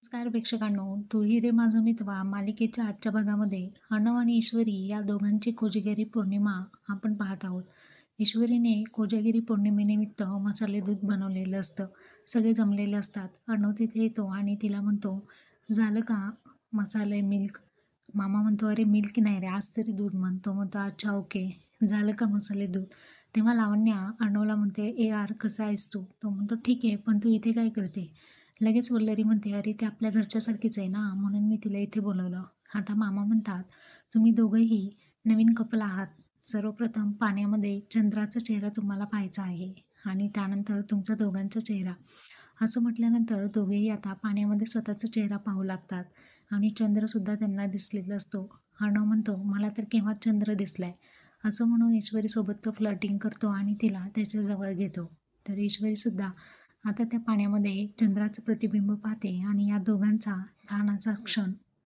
नमस्कार प्रेक्षकांनो, तू ही रे माझं मितवा मालिकेच्या आजच्या भागामध्ये अर्णव आणि ईश्वरी या दोघांची कोजागिरी पौर्णिमा आपण पाहत आहोत. ईश्वरीने कोजागिरी पौर्णिमेनिमित्त मसाले दूध बनवलेलं असतं. सगळे जमलेले असतात. अर्णव तिथे येतो आणि तिला म्हणतो, झालं का मसाले मिल्क? मामा म्हणतो, अरे मिल्क नाही रे, आज तरी दूध म्हण. तो म्हणतो, अच्छा ओके, झालं का मसाले दूध? तेव्हा लावण्या अर्णवला म्हणते, ए यार कसा आहेस तू? तो म्हणतो, ठीक आहे, पण तू इथे काय करते? लगेच वल्लरी म्हणते, अरे ते आपल्या घरच्यासारखीच आहे ना, म्हणून मी तिला इथे बोलवलं. आता मामा म्हणतात, तुम्ही दोघंही नवीन कपल आहात. सर्वप्रथम पाण्यामध्ये चंद्राचा चेहरा तुम्हाला पाहायचा आहे आणि त्यानंतर तुमचा दोघांचा चेहरा. असं म्हटल्यानंतर दोघेही आता पाण्यामध्ये स्वतःचा चेहरा पाहू लागतात आणि चंद्रसुद्धा त्यांना दिसलेला असतो. अर्णव म्हणतो, मला तर केव्हाच चंद्र दिसलाय. असं म्हणून ईश्वरीसोबत तो फ्लर्टिंग करतो आणि तिला त्याच्याजवळ घेतो. तर ईश्वरीसुद्धा आता त्या पाण्यामध्ये चंद्राचं प्रतिबिंब पाहते आणि या दोघांचा छान असा क्षण